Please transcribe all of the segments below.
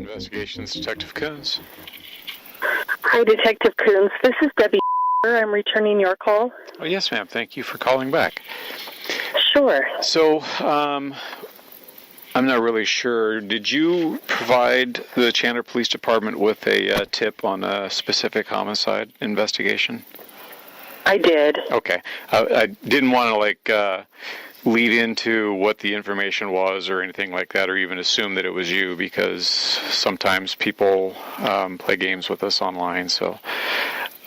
Investigations, Detective Coons. Hi, Detective Coons. This is Debbie. I'm returning your call. Oh, yes, ma'am. Thank you for calling back. Sure. So, I'm not really sure. Did you provide the Chandler Police Department with a tip on a specific homicide investigation? I did. Okay. I didn't want to, lead into what the information was or anything like that, or even assume that it was you, because sometimes people play games with us online. So,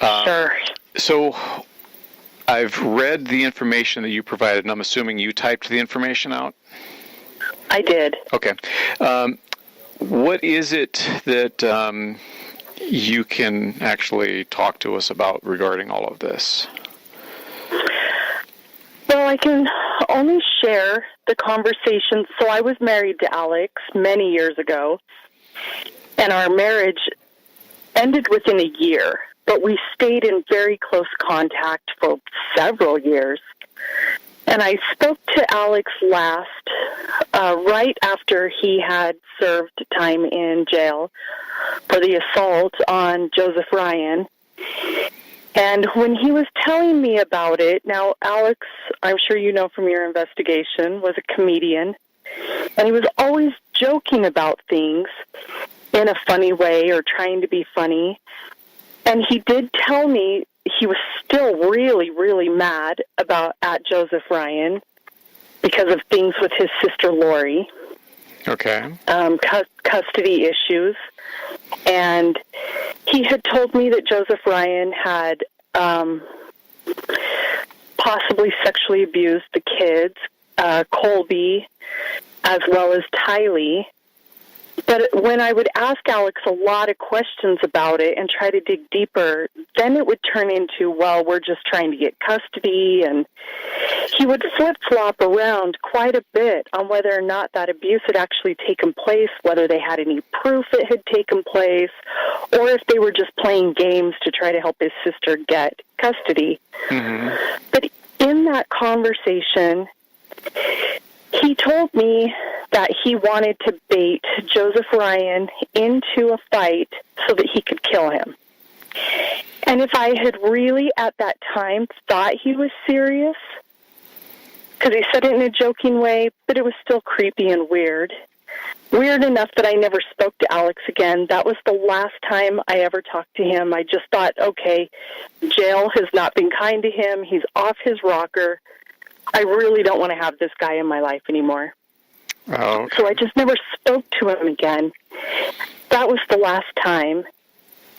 Sure. So, I've read the information that you provided, and I'm assuming you typed the information out? I did. Okay. What is it that you can actually talk to us about regarding all of this? Well, I can only share the conversation. So I was married to Alex many years ago, and our marriage ended within a year, but we stayed in very close contact for several years. And I spoke to Alex last, right after he had served time in jail for the assault on Joseph Ryan. And when he was telling me about it, now Alex, I'm sure you know from your investigation, was a comedian. And he was always joking about things in a funny way or trying to be funny. And he did tell me he was still really, really mad at Joseph Ryan because of things with his sister Lori. Okay. Custody issues. And he had told me that Joseph Ryan had possibly sexually abused the kids, Colby, as well as Tylee. But when I would ask Alex a lot of questions about it and try to dig deeper, then it would turn into, well, we're just trying to get custody. And he would flip-flop around quite a bit on whether or not that abuse had actually taken place, whether they had any proof it had taken place, or if they were just playing games to try to help his sister get custody. Mm-hmm. But in that conversation, he told me that he wanted to bait Joseph Ryan into a fight so that he could kill him. And if I had really at that time thought he was serious, because he said it in a joking way, but it was still creepy and weird. Weird enough that I never spoke to Alex again. That was the last time I ever talked to him. I just thought, okay, jail has not been kind to him. He's off his rocker. I really don't want to have this guy in my life anymore. Oh, okay. So I just never spoke to him again. That was the last time.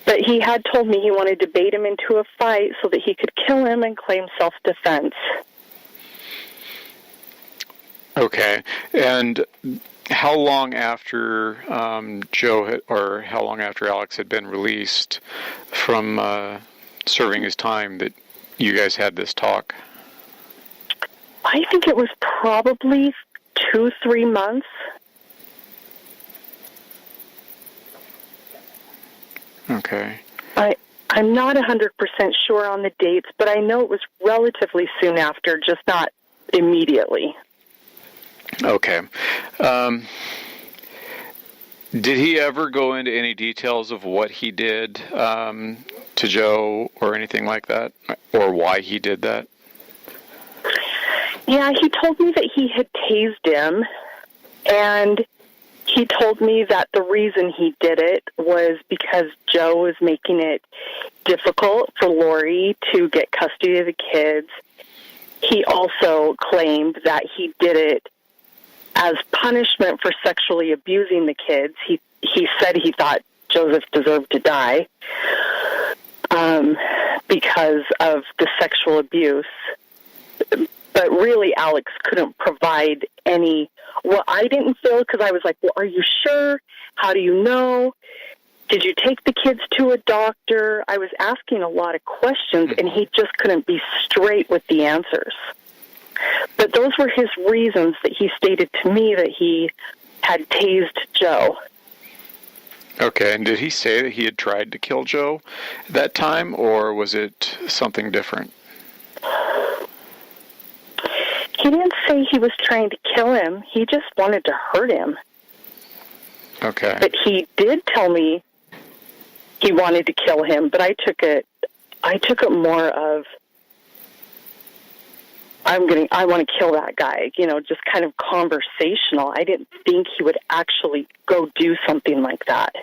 But he had told me he wanted to bait him into a fight so that he could kill him and claim self-defense. Okay. And how long after how long after Alex had been released from serving his time that you guys had this talk? I think it was probably 2-3 months. Okay. I'm not 100% sure on the dates, but I know it was relatively soon after, just not immediately. Okay. Did he ever go into any details of what he did to Joe or anything like that, or why he did that? Yeah, he told me that he had tased him, and he told me that the reason he did it was because Joe was making it difficult for Lori to get custody of the kids. He also claimed that he did it as punishment for sexually abusing the kids. He said he thought Joseph deserved to die because of the sexual abuse. But really, Alex couldn't provide any. Well, I didn't feel, because I was like, well, are you sure? How do you know? Did you take the kids to a doctor? I was asking a lot of questions, and he just couldn't be straight with the answers. But those were his reasons that he stated to me that he had tased Joe. Okay, and did he say that he had tried to kill Joe at that time, or was it something different? He didn't say he was trying to kill him. He just wanted to hurt him. Okay. But he did tell me he wanted to kill him, but I took it more of, I want to kill that guy, just kind of conversational. I didn't think he would actually go do something like that.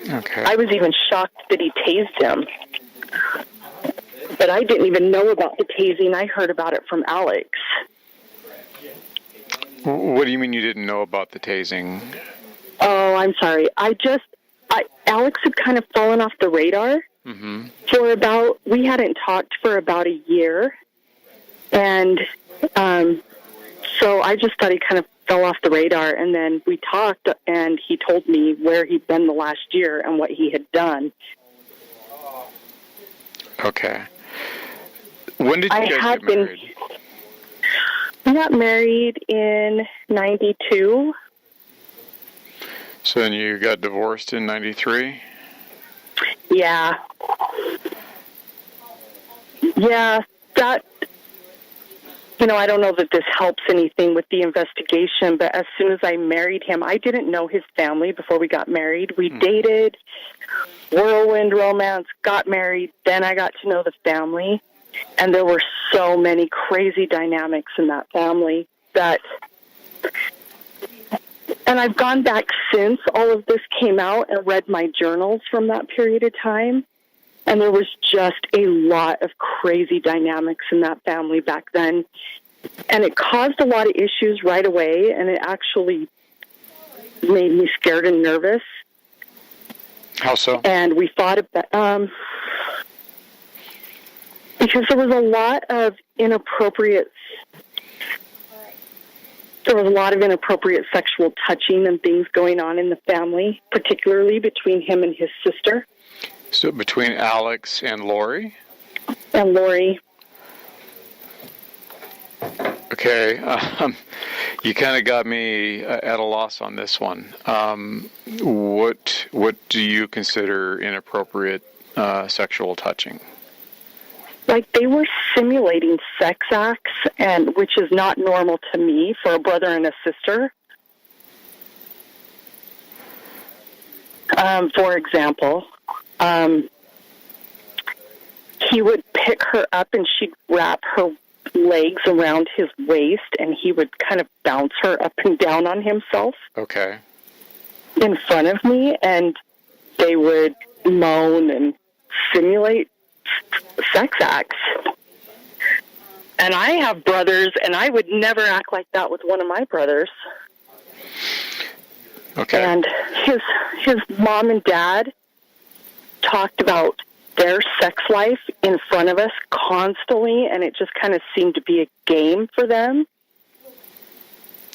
Okay. I was even shocked that he tased him. But I didn't even know about the tasing. I heard about it from Alex. What do you mean you didn't know about the tasing? Oh, I'm sorry. Alex had kind of fallen off the radar we hadn't talked for about a year. And so I just thought he kind of fell off the radar. And then we talked, and he told me where he'd been the last year and what he had done. Okay. When did you guys get married? We got married in 92. So then you got divorced in 93? Yeah. Yeah, that, I don't know that this helps anything with the investigation, but as soon as I married him, I didn't know his family before we got married. We dated, whirlwind romance, got married, then I got to know the family, and there were so many crazy dynamics in that family and I've gone back since all of this came out and read my journals from that period of time. And there was just a lot of crazy dynamics in that family back then. And it caused a lot of issues right away. And it actually made me scared and nervous. How so? And we thought about, because there was a lot of inappropriate sexual touching and things going on in the family, particularly between him and his sister. So between Alex and Lori? And Lori. Okay. You kind of got me at a loss on this one. What do you consider inappropriate sexual touching? Like, they were simulating sex acts, and which is not normal to me for a brother and a sister. For example, he would pick her up and she'd wrap her legs around his waist, and he would kind of bounce her up and down on himself. Okay. In front of me, and they would moan and simulate sex acts. And I have brothers, and I would never act like that with one of my brothers. Okay. And his mom and dad talked about their sex life in front of us constantly, and it just kind of seemed to be a game for them.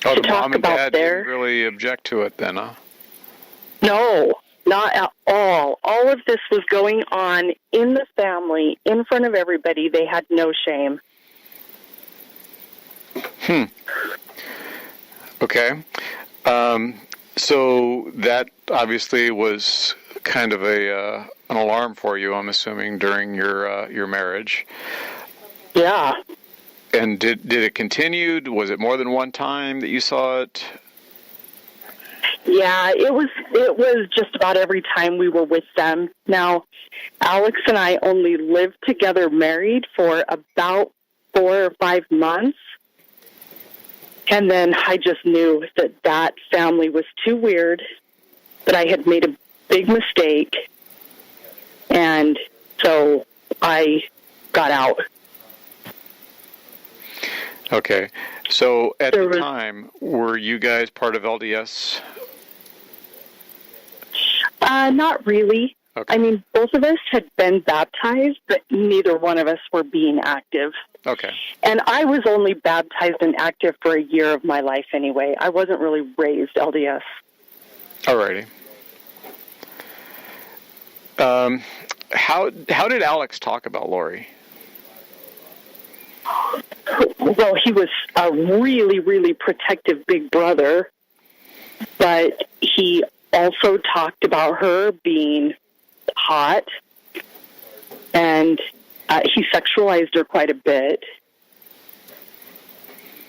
Oh, the mom and dad didn't really object to it then, huh? No, not at all. All of this was going on in the family, in front of everybody. They had no shame. Okay. So that obviously was kind of an alarm for you, I'm assuming, during your marriage. Yeah. And did it continue? Was it more than one time that you saw it? Yeah, it was just about every time we were with them. Now, Alex and I only lived together married for about 4 or 5 months. And then I just knew that family was too weird, that I had made a big mistake. And so I got out. Okay. So at the time, were you guys part of LDS? Not really. Okay. I mean, both of us had been baptized, but neither one of us were being active. Okay. And I was only baptized and active for a year of my life anyway. I wasn't really raised LDS. Alrighty. How did Alex talk about Lori? Well, he was a really, really protective big brother, but he also talked about her being hot, and he sexualized her quite a bit.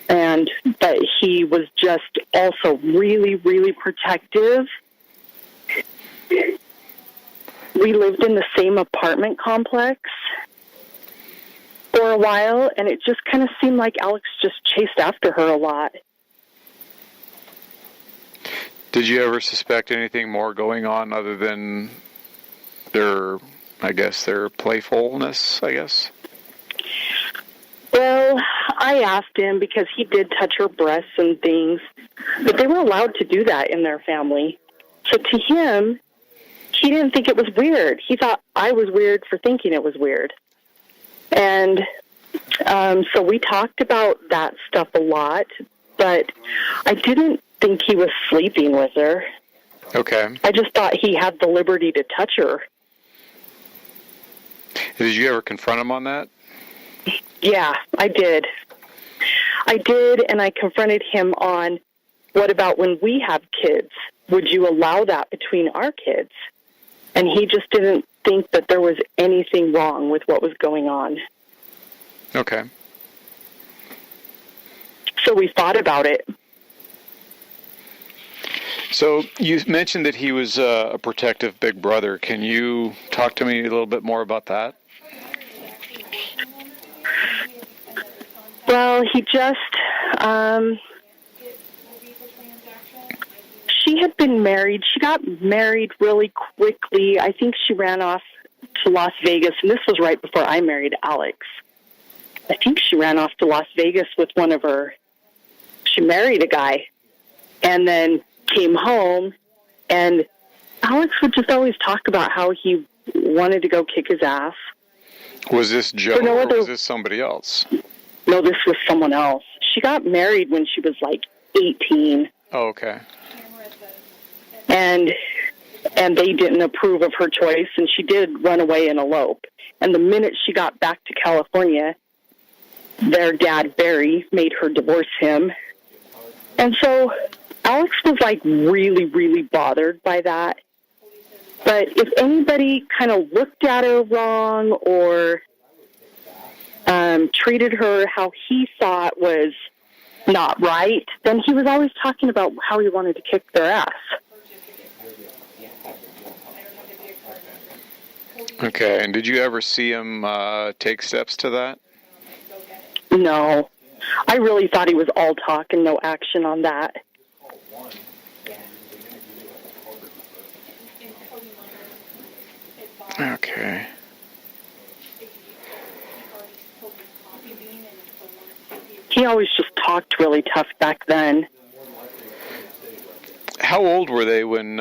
But he was just also really, really protective. We lived in the same apartment complex for a while, and it just kind of seemed like Alex just chased after her a lot. Did you ever suspect anything more going on other than their playfulness, I guess? Well, I asked him because he did touch her breasts and things, but they were allowed to do that in their family. So to him, he didn't think it was weird. He thought I was weird for thinking it was weird. And so we talked about that stuff a lot, but I didn't think he was sleeping with her. Okay. I just thought he had the liberty to touch her. Did you ever confront him on that? Yeah, I did. And I confronted him on, what about when we have kids? Would you allow that between our kids? And he just didn't think that there was anything wrong with what was going on. Okay. So we thought about it. So you mentioned that he was a protective big brother. Can you talk to me a little bit more about that? Well, he just, she had been married. She got married really quickly. I think she ran off to Las Vegas, and this was right before I married Alex. I think she ran off to Las Vegas with she married a guy, and then came home, and Alex would just always talk about how he wanted to go kick his ass. Was this Joe or was this somebody else? No, this was someone else. She got married when she was like 18. Oh, okay. And they didn't approve of her choice, and she did run away and elope. And the minute she got back to California, their dad, Barry, made her divorce him. And so Alex was like really, really bothered by that. But if anybody kind of looked at her wrong or treated her how he thought was not right, then he was always talking about how he wanted to kick their ass. Okay, and did you ever see him take steps to that? No. I really thought he was all talk and no action on that. Okay. He always just talked really tough back then. How old were they when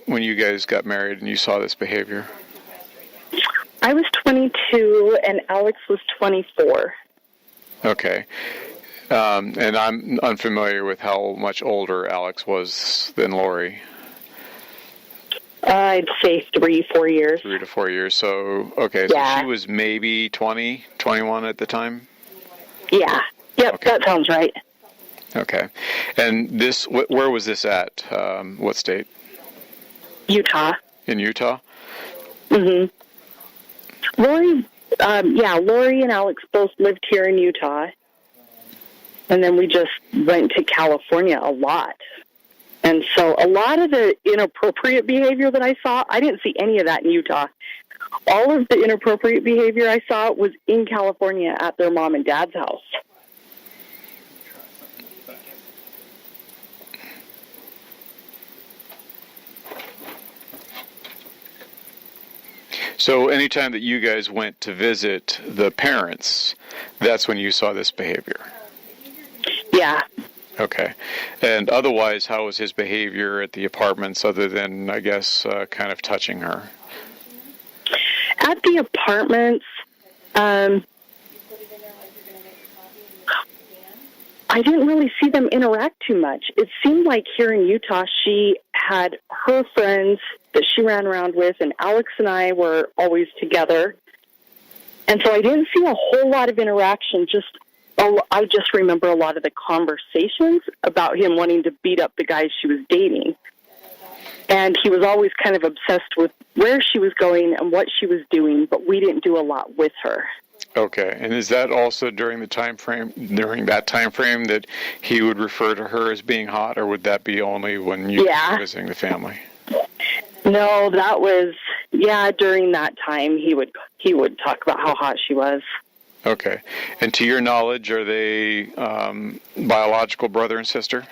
you guys got married and you saw this behavior? I was 22 and Alex was 24. Okay. And I'm unfamiliar with how much older Alex was than Lori. I'd say 3-4 years. 3 to 4 years. So, okay. Yeah. So she was maybe 20, 21 at the time? Yeah. Yep, okay. That sounds right. Okay. And where was this at? What state? Utah. In Utah? Mm-hmm. Lori and Alex both lived here in Utah. And then we just went to California a lot. And so a lot of the inappropriate behavior that I saw, I didn't see any of that in Utah. All of the inappropriate behavior I saw was in California at their mom and dad's house. So anytime that you guys went to visit the parents, that's when you saw this behavior? Yeah. Okay. And otherwise, how was his behavior at the apartments other than, I guess, kind of touching her? At the apartments, I didn't really see them interact too much. It seemed like here in Utah, she had her friends that she ran around with, and Alex and I were always together. And so I didn't see a whole lot of interaction. I just remember a lot of the conversations about him wanting to beat up the guys she was dating. And he was always kind of obsessed with where she was going and what she was doing, but we didn't do a lot with her. Okay, and is that also during that time frame that he would refer to her as being hot, or would that be only when you were visiting the family? No, that was during that time he would talk about how hot she was. Okay, and to your knowledge, are they biological brother and sister?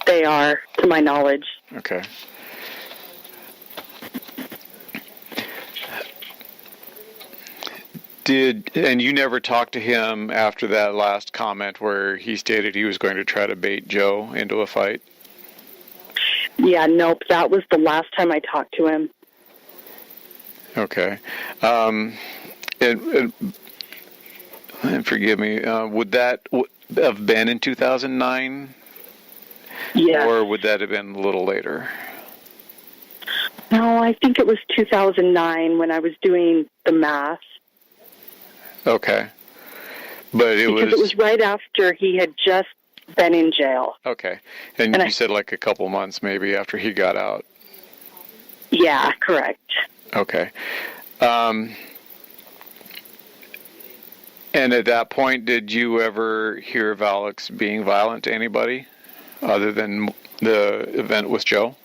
They are, to my knowledge. Okay. And you never talked to him after that last comment where he stated he was going to try to bait Joe into a fight? Yeah, nope. That was the last time I talked to him. Okay. And forgive me, would that have been in 2009? Yeah. Or would that have been a little later? No, I think it was 2009 when I was doing the math. Okay. But it was right after he had just been in jail. Okay. And you said like a couple months maybe after he got out. Yeah, correct. Okay. And at that point, did you ever hear of Alex being violent to anybody other than the event with Joe?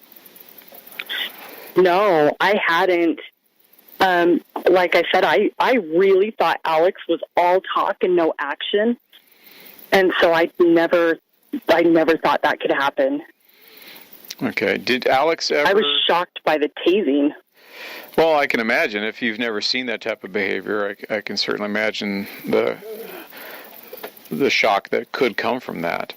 No, I hadn't. Like I said, I really thought Alex was all talk and no action. And so I never thought that could happen. Okay. Did Alex ever... I was shocked by the tasing. Well, I can imagine. If you've never seen that type of behavior, I can certainly imagine the shock that could come from that.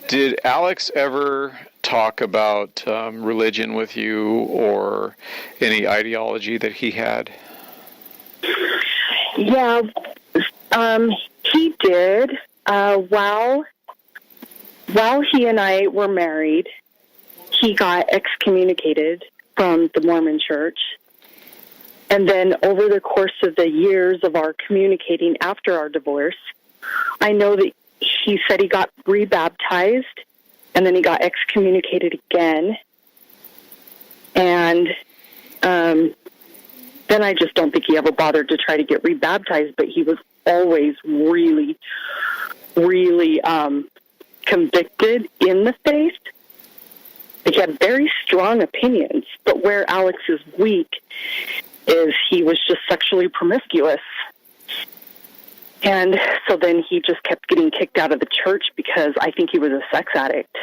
Did Alex ever talk about religion with you or any ideology that he had? Yeah, he did. While he and I were married, he got excommunicated from the Mormon Church. And then over the course of the years of our communicating after our divorce, I know that he said he got rebaptized, and then he got excommunicated again. And then I just don't think he ever bothered to try to get rebaptized, but he was always really, really convicted in the faith. He had very strong opinions, but where Alex is weak is he was just sexually promiscuous. And so then he just kept getting kicked out of the church because I think he was a sex addict.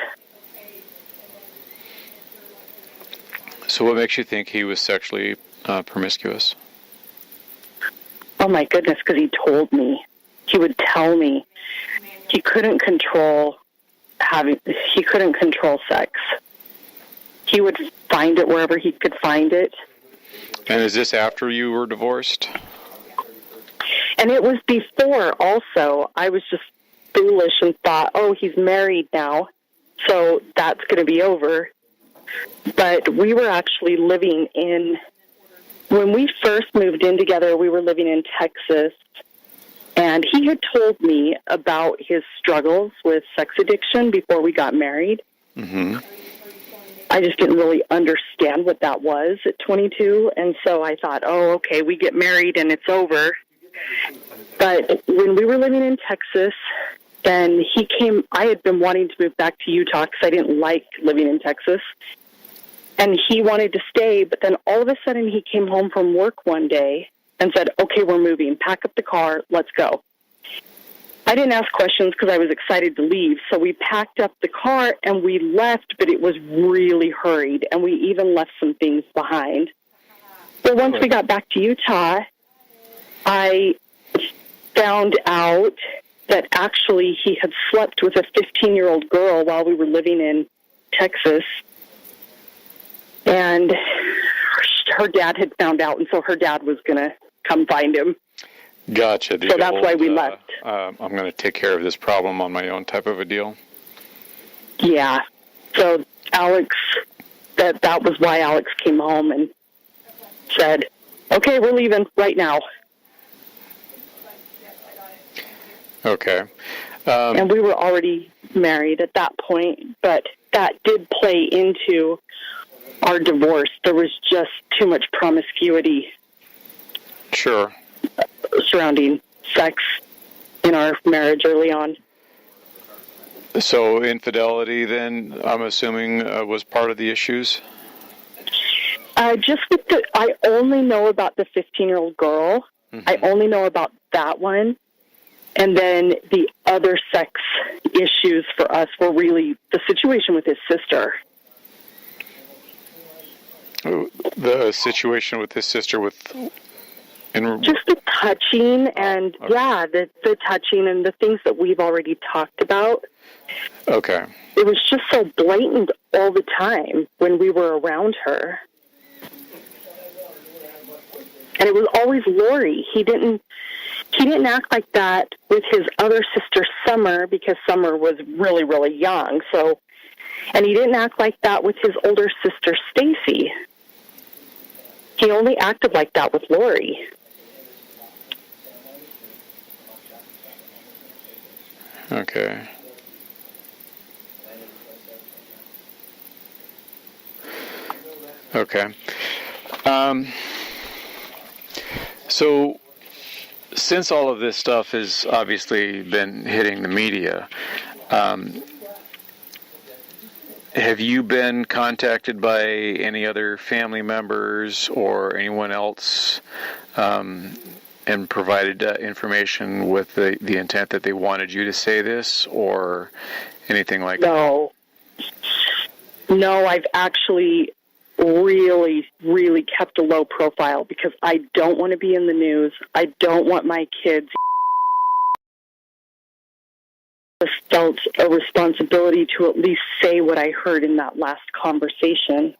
So what makes you think he was sexually promiscuous? Oh my goodness, because he told me. He would tell me. He couldn't control sex. He would find it wherever he could find it. And is this after you were divorced? And it was before also. I was just foolish and thought, oh, he's married now, so that's going to be over. But we were actually living when we first moved in together, we were living in Texas. And he had told me about his struggles with sex addiction before we got married. Mm-hmm. I just didn't really understand what that was at 22. And so I thought, oh, okay, we get married and it's over. But when we were living in Texas, then he came. I had been wanting to move back to Utah because I didn't like living in Texas. And he wanted to stay, but then all of a sudden he came home from work one day and said, okay, we're moving. Pack up the car. Let's go. I didn't ask questions because I was excited to leave. So we packed up the car and we left, but it was really hurried. And we even left some things behind. Well, once we got back to Utah, I found out that actually he had slept with a 15-year-old girl while we were living in Texas. And her dad had found out, and so her dad was going to come find him. Gotcha. So that's why we left. I'm going to take care of this problem on my own type of a deal. Yeah. So Alex, that was why Alex came home and said, okay, we're leaving right now. Okay. And we were already married at that point, but that did play into our divorce. There was just too much promiscuity. Sure. surrounding sex in our marriage early on. So infidelity, then, I'm assuming, was part of the issues? Just with I only know about the 15-year-old girl. Mm-hmm. I only know about that one. And then the other sex issues for us were really the situation with his sister. The situation with his sister just the touching and, the touching and the things that we've already talked about. Okay. It was just so blatant all the time when we were around her. And it was always Lori. He didn't act like that with his other sister, Summer, because Summer was really, really young. So, and he didn't act like that with his older sister, Stacy. He only acted like that with Lori. Okay. Okay. So, since all of this stuff has obviously been hitting the media, have you been contacted by any other family members or anyone else and provided information with the intent that they wanted you to say this or anything like that? No, I've actually really, really kept a low profile because I don't want to be in the news. I don't want my kids felt a responsibility to at least say what I heard in that last conversation.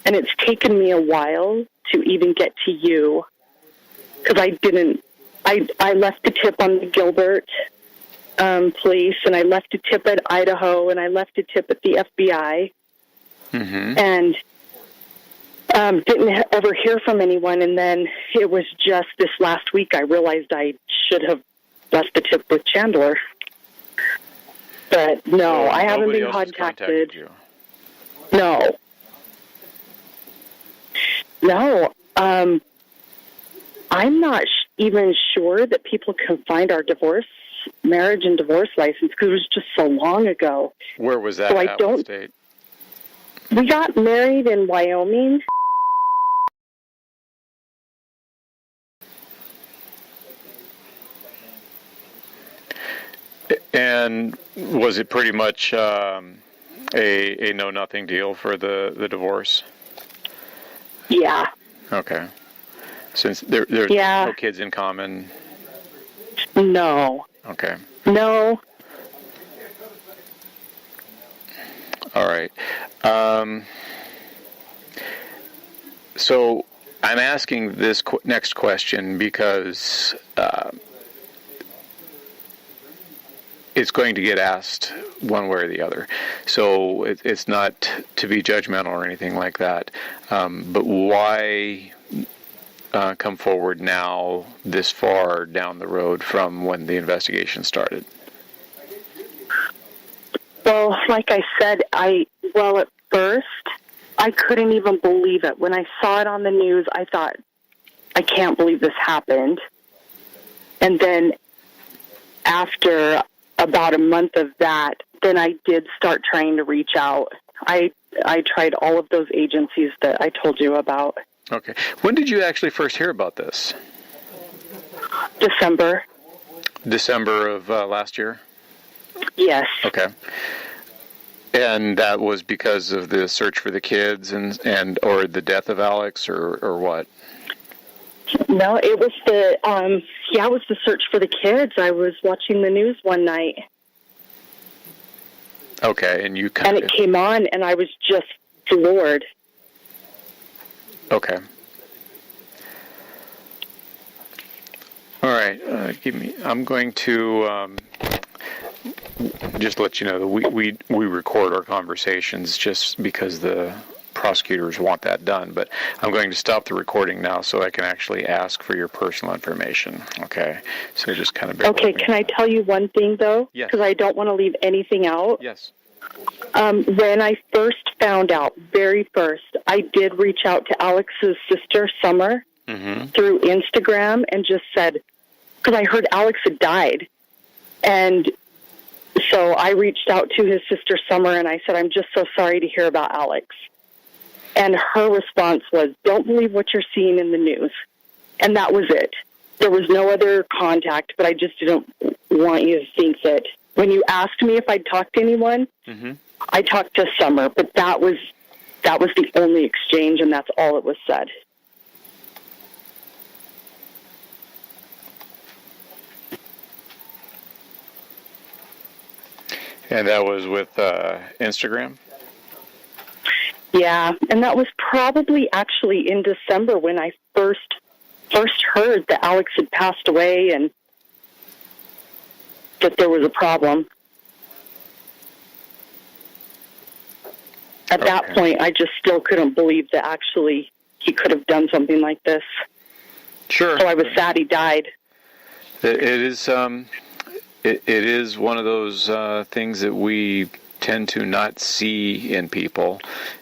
And it's taken me a while to even get to you because I left a tip on the Gilbert police, and I left a tip at Idaho, and I left a tip at the FBI. Mm-hmm. And didn't ever hear from anyone, and then it was just this last week I realized I should have left the tip with Chandler. But no, I haven't been contacted. You. No. I'm not even sure that people can find our marriage and divorce license because it was just so long ago. Where was that? So at what state? We got married in Wyoming. And was it pretty much a know-nothing deal for the divorce? Yeah. Okay. Since there's no kids in common? No. Okay. No. All right. So I'm asking this next question because it's going to get asked one way or the other. So it's not to be judgmental or anything like that. But why come forward now this far down the road from when the investigation started? Well, like I said, at first, I couldn't even believe it. When I saw it on the news, I thought, I can't believe this happened. And then after about a month of that, then I did start trying to reach out. I tried all of those agencies that I told you about. Okay. When did you actually first hear about this? December of last year? Yes. Okay. And that was because of the search for the kids and or the death of Alex or what? No, it was it was the search for the kids. I was watching the news one night. Okay, and it came on, and I was just floored. Okay. All right. I'm going to just let you know that we record our conversations just because the prosecutors want that done. But I'm going to stop the recording now so I can actually ask for your personal information. Okay. So just kind of bear with me. Can I tell you one thing though? Yes. Because I don't want to leave anything out. Yes. When I first found out, very first, I did reach out to Alex's sister, Summer, through Instagram and just said, because I heard Alex had died. And so I reached out to his sister Summer and I said, I'm just so sorry to hear about Alex. And her response was, don't believe what you're seeing in the news. And that was it. There was no other contact, but I just didn't want you to think that when you asked me if I'd talked to anyone, I talked to Summer, but that was the only exchange, and that's all it was said. And that was with Instagram? Yeah, and that was probably actually in December when I first heard that Alex had passed away and that there was a problem. At that point, I just still couldn't believe that actually he could have done something like this. Sure. So I was sad he died. It is one of those things that we tend to not see in people,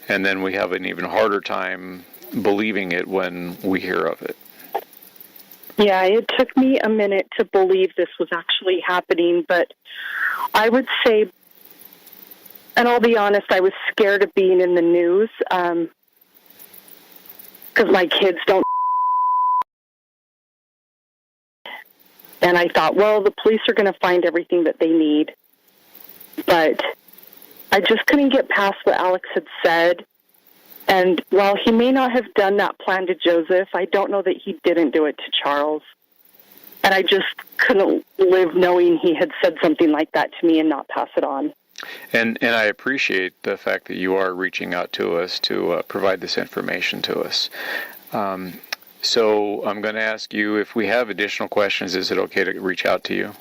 and then we have an even harder time believing it when we hear of it. Yeah, it took me a minute to believe this was actually happening, but I would say, and I'll be honest, I was scared of being in the news because my kids don't. And I thought, well, the police are going to find everything that they need. But I just couldn't get past what Alex had said. And while he may not have done that plan to Joseph, I don't know that he didn't do it to Charles. And I just couldn't live knowing he had said something like that to me and not pass it on. And I appreciate the fact that you are reaching out to us to provide this information to us. So I'm going to ask you, if we have additional questions, is it okay to reach out to you?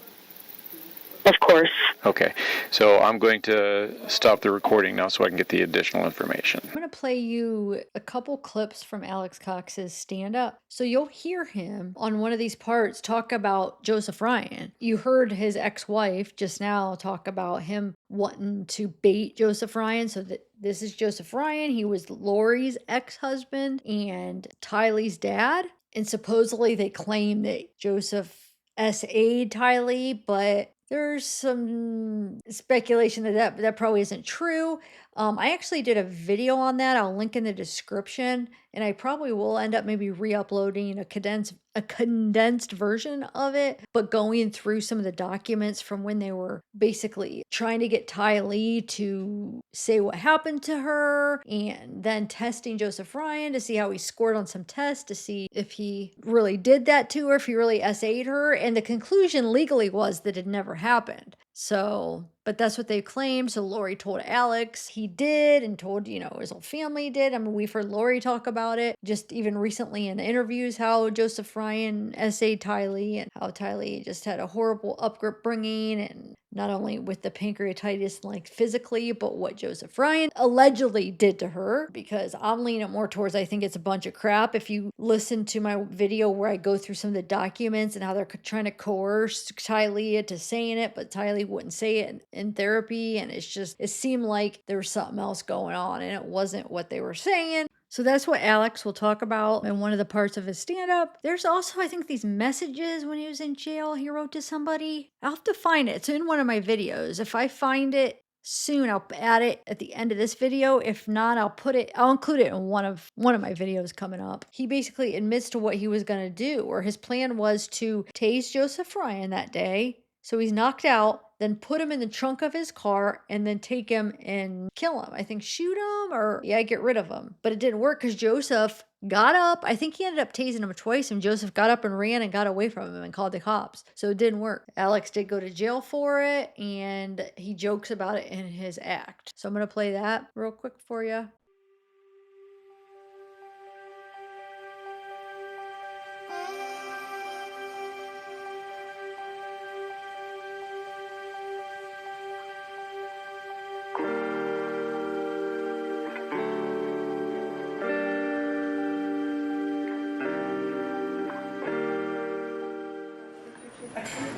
Of course. Okay. So I'm going to stop the recording now so I can get the additional information. I'm going to play you a couple clips from Alex Cox's stand-up. So you'll hear him on one of these parts talk about Joseph Ryan. You heard his ex-wife just now talk about him wanting to bait Joseph Ryan. So that this is Joseph Ryan. He was Lori's ex-husband and Tylee's dad. And supposedly they claim that Joseph SA'd Tylee, but there's some speculation that probably isn't true. I actually did a video on that. I'll link in the description, and I probably will end up maybe re-uploading a condensed version of it, but going through some of the documents from when they were basically trying to get Tylee to say what happened to her, and then testing Joseph Ryan to see how he scored on some tests to see if he really did that to her, if he really SA'd her, and the conclusion legally was that it never happened. So, but that's what they claimed. So Lori told Alex he did, and told, his whole family did. I mean, we've heard Lori talk about it just even recently in interviews, how Joseph Ryan SA'd Tylee and how Tylee just had a horrible upbringing, and not only with the pancreatitis, like physically, but what Joseph Ryan allegedly did to her, because I'm leaning more towards, I think it's a bunch of crap. If you listen to my video where I go through some of the documents and how they're trying to coerce Tylee into saying it, but Tylee wouldn't say it in therapy, and it seemed like there was something else going on, and it wasn't what they were saying. So that's what Alex will talk about in one of the parts of his stand-up. There's also, I think, these messages when he was in jail he wrote to somebody. I'll have to find it. It's in one of my videos. If I find it soon, I'll add it at the end of this video. If not, I'll include it in one of my videos coming up. He basically admits to what he was going to do, or his plan was to tase Joseph Ryan that day. So he's knocked out, then put him in the trunk of his car, and then take him and kill him. I think shoot him or, get rid of him. But it didn't work because Joseph got up. I think he ended up tasing him twice, and Joseph got up and ran and got away from him and called the cops. So it didn't work. Alex did go to jail for it, and he jokes about it in his act. So I'm going to play that real quick for you.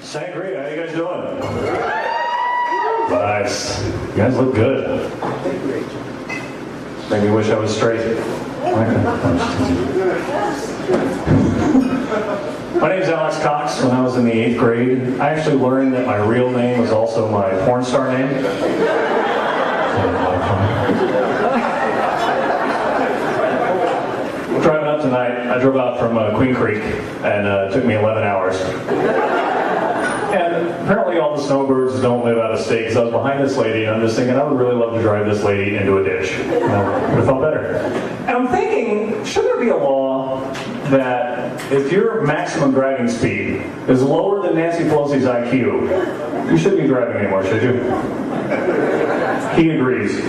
Sangria, how you guys doing? Nice. You guys look good. Make me wish I was straight. My name's Alex Cox. When I was in the 8th grade, I actually learned that my real name was also my porn star name. Driving up tonight, I drove out from Queen Creek, and it took me 11 hours. And apparently all the snowbirds don't live out of state, because I was behind this lady, and I'm just thinking, I would really love to drive this lady into a ditch. You know, would have felt better. And I'm thinking, should there be a law that if your maximum driving speed is lower than Nancy Pelosi's IQ, you shouldn't be driving anymore, should you? He agrees.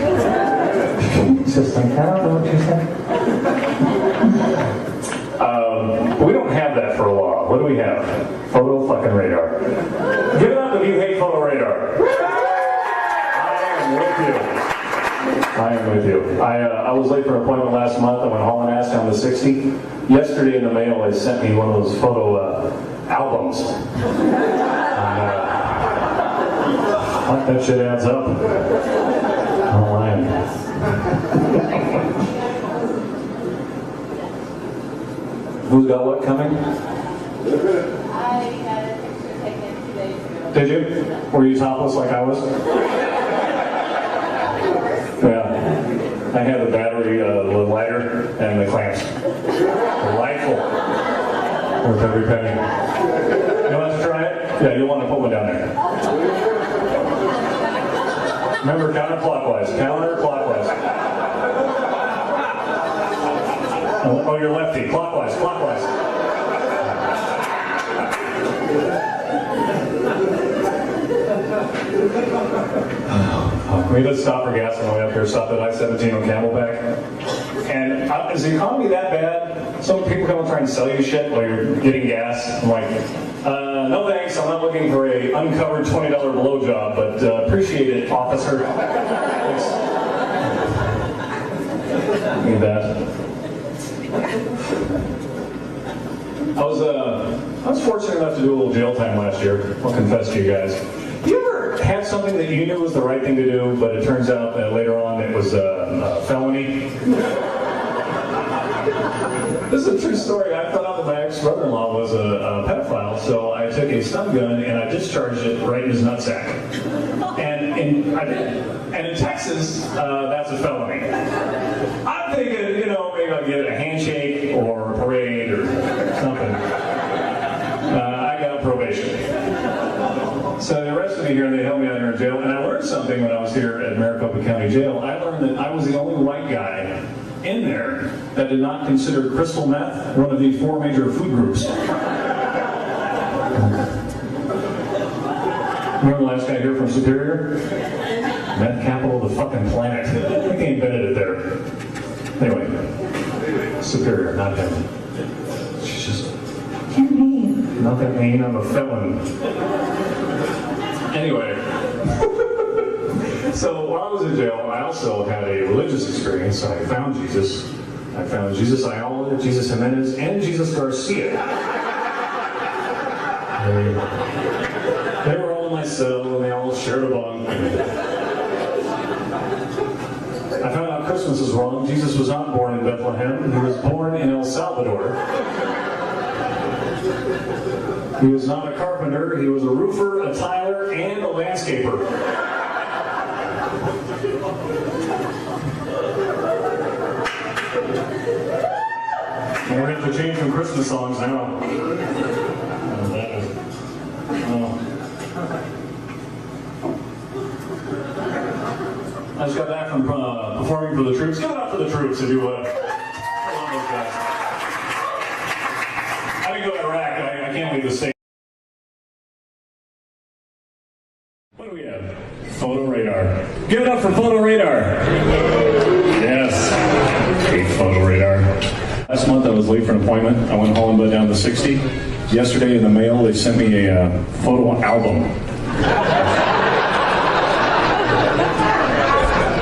Just like, I don't know what you said. We don't have that for a law. What do we have? Photo fucking radar. Give it up if you hate photo radar. I am with you. I was late for an appointment last month. I went hauling ass down the 60. Yesterday in the mail, they sent me one of those photo albums. And, that shit adds up. I'm lying. Who's got what coming? I had a picture taken 2 days ago. Did you? Were you topless like I was? Yeah. I had the battery, the lighter, and the clamps. Delightful. Worth every penny. You want to try it? Yeah, you'll want to put one down there. Remember, counterclockwise. Counterclockwise. Oh, you're lefty. Clockwise. Clockwise. We had to stop for gas on the way up here. Stop at I-17 on Camelback. And is the economy that bad? Some people come and try and sell you shit while you're getting gas. I'm like, no thanks. I'm not looking for a uncovered $20 blowjob, but appreciate it, officer. Thanks. Need that. I was fortunate enough to do a little jail time last year. I'll confess to you guys. You ever had something that you knew was the right thing to do, but it turns out that later on it was a felony? This is a true story. I found out that my ex-brother-in-law was a pedophile, so I took a stun gun and I discharged it right in his nutsack. And I did. And in Texas, that's a felony. I'm thinking, maybe I'll get a handshake or a parade or something. I got probation. So they arrested me here and they held me out here in jail. And I learned something when I was here at Maricopa County Jail. I learned that I was the only white guy in there that did not consider crystal meth one of the 4 major food groups. Remember the last guy here from Superior? Meth capital of the fucking planet. I think they invented it there. Anyway, Superior, not him. She's just... You're mean. Not that mean, I'm a felon. Anyway. So while I was in jail, I also had a religious experience. I found Jesus. I found Jesus Ayala, Jesus Jimenez, and Jesus Garcia. They were all in my cell, and they all shared a bunk. I found out Christmas was wrong. Jesus was not born in Bethlehem. He was born in El Salvador. He was not a carpenter. He was a roofer, a tiler, and a landscaper. And we're going to change from Christmas songs now. I just got back from performing for the troops. Give it up for the troops if you would. I love those guys. I didn't go to Iraq. I can't leave the state. What do we have? Photo radar. Give it up for photo radar. Yes. Hate photo radar. Last month I was late for an appointment. I went hauling but down to 60. Yesterday in the mail they sent me a photo album.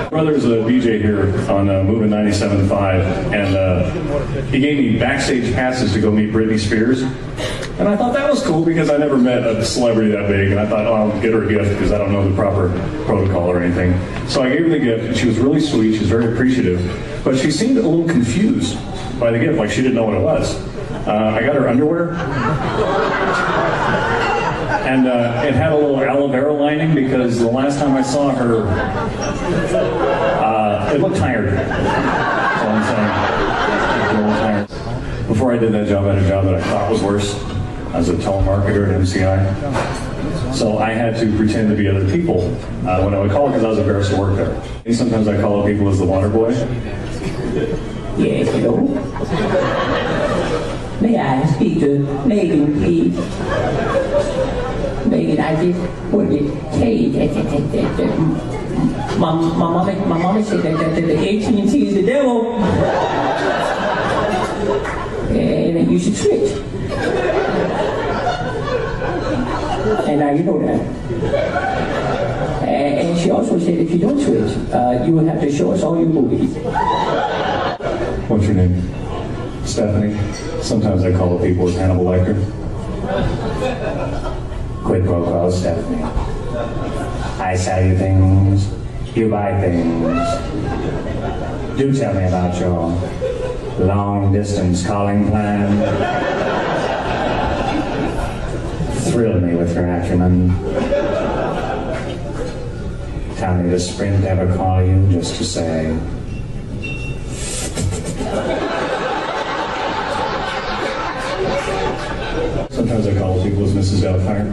My brother's a DJ here on Moving 97.5, and he gave me backstage passes to go meet Britney Spears. And I thought that was cool because I never met a celebrity that big, and I thought, I'll get her a gift because I don't know the proper protocol or anything. So I gave her the gift, and she was really sweet. She was very appreciative, but she seemed a little confused by the gift, like she didn't know what it was. I got her underwear. And it had a little aloe vera lining because the last time I saw her, it looked tired. That's all I'm saying. It looked tired. Before I did that job, I had a job that I thought was worse. I was a telemarketer at MCI. So I had to pretend to be other people when I would call because I was embarrassed to work there. And sometimes I call people as the water boy. Yes, hello. May I speak to Megan, please? Megan, I just wanted to tell you that my mama said that the AT&T is the devil, and that you should switch. And now you know that. And she also said if you don't switch, you will have to show us all your movies. What's your name? Stephanie. Sometimes I call people as Hannibal Lecter. Quid pro quo, Stephanie. I sell you things, you buy things. Do tell me about your long distance calling plan. Thrill me with your acumen. Tell me, does Sprint ever call you just to say, sometimes I call people as Mrs. Doubtfire.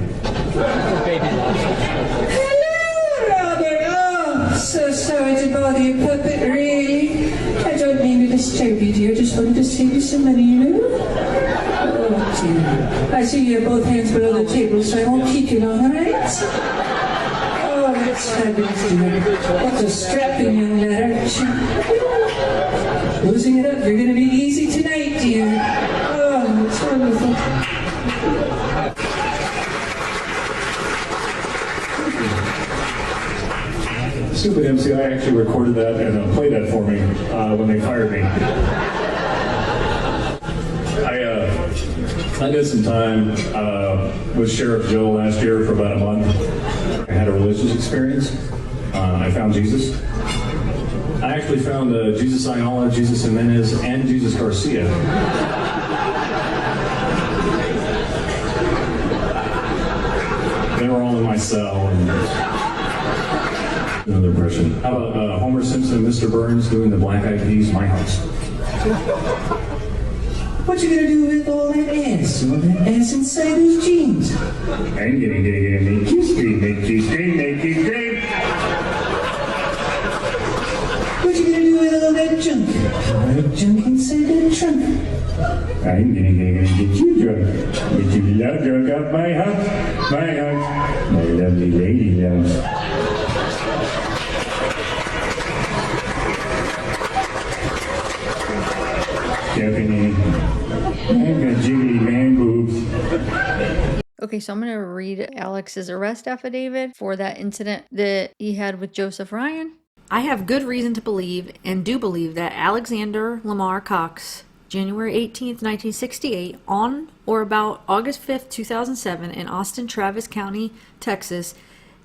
Hello, Robert. Oh, so sorry to bother you, puppet, really. I don't mean to disturb you, dear. Just wanted to save you some money, you know? Oh, dear. I see you have both hands below the table, so I won't keep you long, all right? Oh, that's fabulous, dear. That's a strapping young lad, aren't you? Losing it up, you're going to be easy tonight, dear. Oh, it's wonderful. Stupid MCI actually recorded that and played that for me when they fired me. I did some time with Sheriff Joe last year for about a month. I had a religious experience. I found Jesus. I actually found Jesus Ayala, Jesus Jimenez, and Jesus Garcia. They were all in my cell. And another impression. How about Homer Simpson and Mr. Burns doing the Black Eyed Peas, My House? What you gonna do with all that ass? All that ass inside those jeans? I'm gonna make you scream, make you scream, make you scream. What you gonna do with all that junk? All that junk inside that trunk? I'm gonna get you drunk. Get you love drunk off my house, my lovely lady loves. Stephanie, I've got jiggly man boobs. Okay, so I'm going to read Alex's arrest affidavit for that incident that he had with Joseph Ryan. I have good reason to believe, and do believe, that Alexander Lamar Cox, January 18th, 1968, on or about August 5th, 2007, in Austin, Travis County, Texas,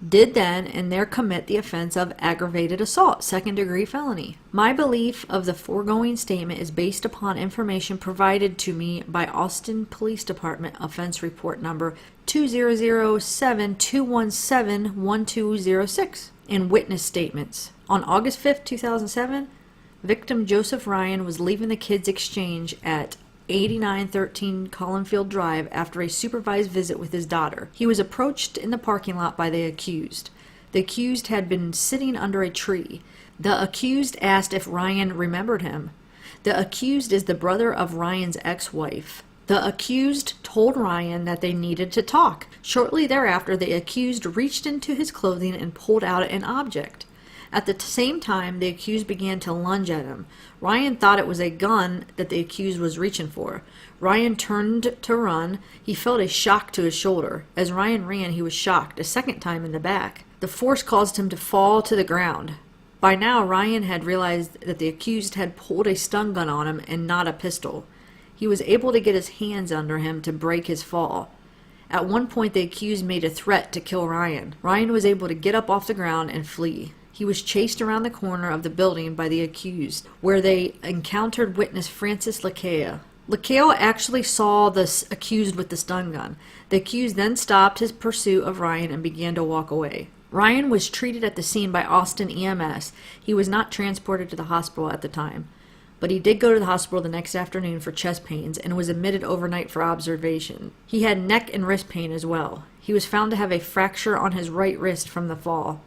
did then and there commit the offense of aggravated assault, second-degree felony. My belief of the foregoing statement is based upon information provided to me by Austin Police Department Offense Report Number 2007-217-1206 and witness statements. On August 5th, 2007, victim Joseph Ryan was leaving the Kids Exchange at 8913 Collinfield Drive after a supervised visit with his daughter. He was approached in the parking lot by the accused. The accused had been sitting under a tree. The accused asked if Ryan remembered him. The accused is the brother of Ryan's ex-wife. The accused told Ryan that they needed to talk. Shortly thereafter, the accused reached into his clothing and pulled out an object. At the same time, the accused began to lunge at him. Ryan thought it was a gun that the accused was reaching for. Ryan turned to run. He felt a shock to his shoulder. As Ryan ran, he was shocked a second time in the back. The force caused him to fall to the ground. By now, Ryan had realized that the accused had pulled a stun gun on him and not a pistol. He was able to get his hands under him to break his fall. At one point, the accused made a threat to kill Ryan. Ryan was able to get up off the ground and flee. He was chased around the corner of the building by the accused, where they encountered witness Francis Lakea. LaCale actually saw the accused with the stun gun. The accused then stopped his pursuit of Ryan and began to walk away. Ryan was treated at the scene by Austin EMS. He was not transported to the hospital at the time, but he did go to the hospital the next afternoon for chest pains and was admitted overnight for observation. He had neck and wrist pain as well. He was found to have a fracture on his right wrist from the fall.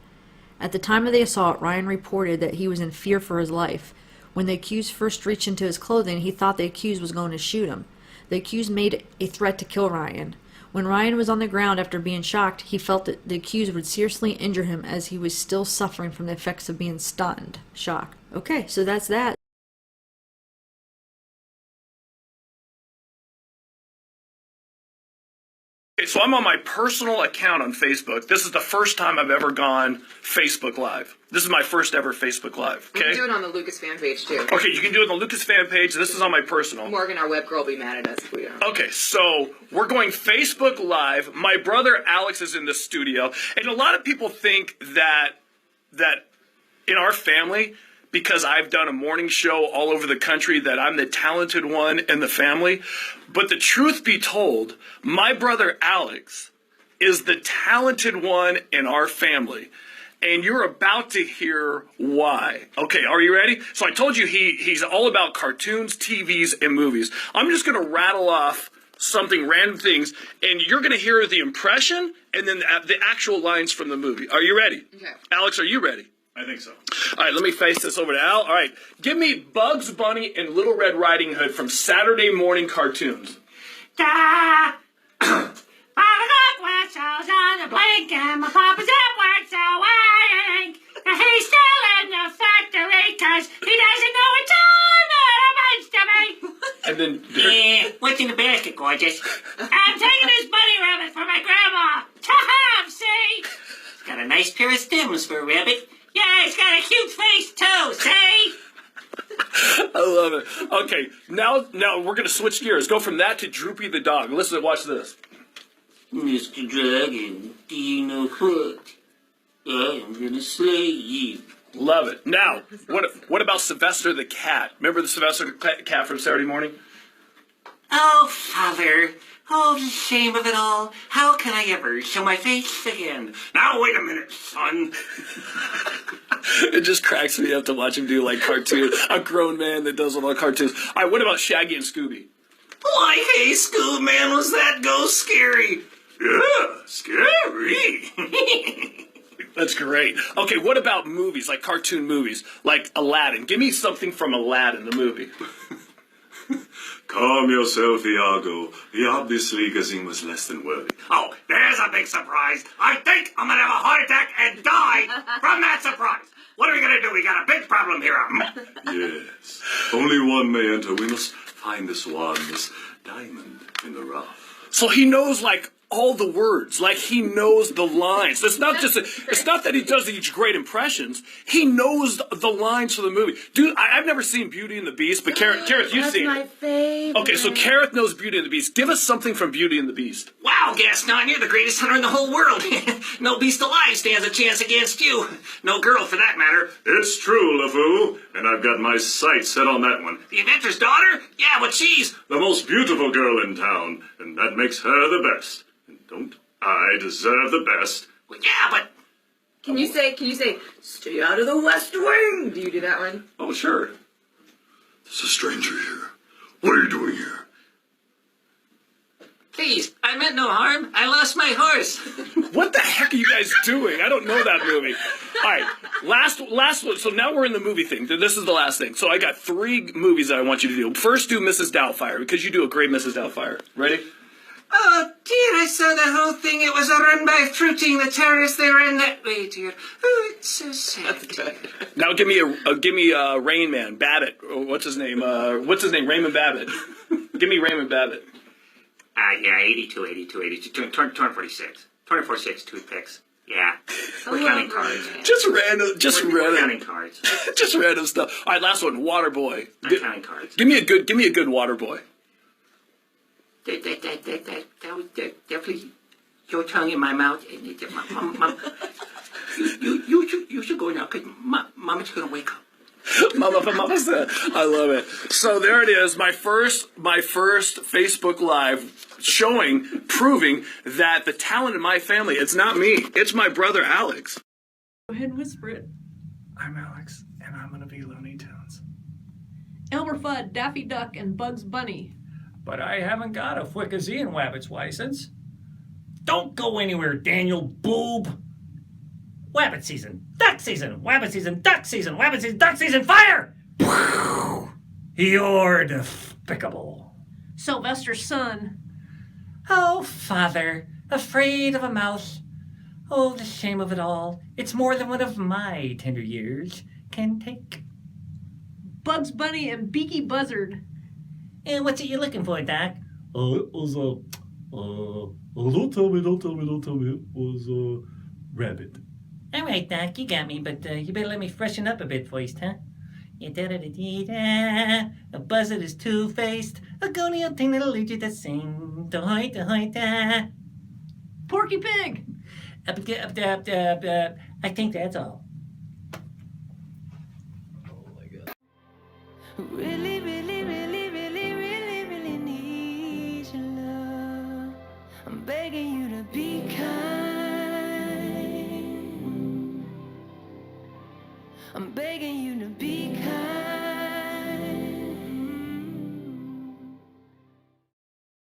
At the time of the assault, Ryan reported that he was in fear for his life. When the accused first reached into his clothing, he thought the accused was going to shoot him. The accused made a threat to kill Ryan. When Ryan was on the ground after being shocked, he felt that the accused would seriously injure him as he was still suffering from the effects of being stunned. Shock. Okay, so that's that. Okay, so I'm on my personal account on Facebook. This is the first time I've ever gone Facebook Live. This is my first ever Facebook Live. Okay? You can do it on the Lucas fan page, too. Okay, you can do it on the Lucas fan page. This is on my personal. Morgan, our web girl, will be mad at us if we don't. Okay, so we're going Facebook Live. My brother Alex is in the studio. And a lot of people think that in our family, because I've done a morning show all over the country, that I'm the talented one in the family. But the truth be told, my brother Alex is the talented one in our family. And you're about to hear why. Okay, are you ready? So I told you he's all about cartoons, TVs, and movies. I'm just going to rattle off random things, and you're going to hear the impression and then the actual lines from the movie. Are you ready? Okay. Alex, are you ready? I think so. All right, let me face this over to Al. All right, give me Bugs Bunny and Little Red Riding Hood from Saturday morning cartoons. Da! 5 o'clock whistles on the blink and my papa's at work so I ain't. And he's still in the factory cause he doesn't know it's all that happens to me. And then... Yeah, what's in the basket, gorgeous? I'm taking this bunny rabbit for my grandma to have, see? It's got a nice pair of stems for a rabbit. Yeah, it's got a cute face too, see? I love it. Okay, now we're going to switch gears. Go from that to Droopy the dog. Listen, watch this. Mr. Dragon, do you know what? I am gonna slay you. Love it. Now, what about Sylvester the cat? Remember the Sylvester cat from Saturday morning? Oh, Father. Oh, the shame of it all. How can I ever show my face again? Now, wait a minute, son. It just cracks me up to watch him do, like, cartoons. A grown man that does all the cartoons. All right, what about Shaggy and Scooby? Like, hey, Scoob Man, was that ghost scary? Yeah, scary. That's great. Okay, what about movies, like cartoon movies, like Aladdin? Give me something from Aladdin, the movie. Calm yourself, Iago. The obviously Gazin was less than worthy. Oh, there's a big surprise. I think I'm gonna have a heart attack and die from that surprise. What are we gonna do? We got a big problem here. Yes. Only one may enter. We must find this one, this diamond in the rough. So he knows, like, all the words, like he knows the lines. It's not that he does these great impressions. He knows the lines for the movie. Dude, I've never seen Beauty and the Beast, but Kareth, you've seen it. That's my favorite. Okay, so Kareth knows Beauty and the Beast. Give us something from Beauty and the Beast. Wow, Gaston, you're the greatest hunter in the whole world. No beast alive stands a chance against you. No girl, for that matter. It's true, LeFou, and I've got my sights set on that one. The inventor's daughter? Yeah, but she's... The most beautiful girl in town, and that makes her the best. And don't I deserve the best? Well, yeah, but... Can you say, stay out of the West Wing? Do you do that one? Oh, sure. There's a stranger here. What are you doing here? Please, I meant no harm. I lost my horse. What the heck are you guys doing? I don't know that movie. All right, last one. So now we're in the movie thing. This is the last thing. So I got 3 movies that I want you to do. First, do Mrs. Doubtfire, because you do a great Mrs. Doubtfire. Ready? Oh, dear, I saw the whole thing. It was run by Fruiting the terrorists. They ran that way, dear. Oh, it's so sad. Now give me Rain Man, Babbitt. What's his name? Raymond Babbitt. Give me Raymond Babbitt. Yeah, 82, 246. 246 toothpicks. Yeah. We're counting cards. Just random. We're counting cards. Just random stuff. All right, last one, Waterboy. I'm counting cards. Give me a good Waterboy. That was definitely your tongue in my mouth. Mom, you should go now, because Mama's going to wake up. Mama for mama said. I love it. So there it is. My first Facebook Live showing, proving that the talent in my family, it's not me. It's my brother, Alex. Go ahead and whisper it. I'm Alex, and I'm going to be Looney Tunes. Elmer Fudd, Daffy Duck, and Bugs Bunny. But I haven't got a Fwickazean Wabbit's license. Don't go anywhere, Daniel Boob. Wabbit season, duck season, wabbit season, duck season, wabbit season, duck season, fire! You're despicable. Sylvester's son. Oh, father, afraid of a mouse. Oh, the shame of it all. It's more than one of my tender years can take. Bugs Bunny and Beaky Buzzard. And what's it you're looking for, Doc? It was don't tell me. It was rabbit. All right, Doc, you got me, but you better let me freshen up a bit first, huh? Da-da-da-dee-da. A buzzard is two-faced, a gonial thing that'll lead you to sing. Da-hoy-da-hoy-da. Porky Pig. I think that's all. Oh my God. Really, really, really, really, really, really need your love. I'm begging you to be kind. I'm begging you to be kind.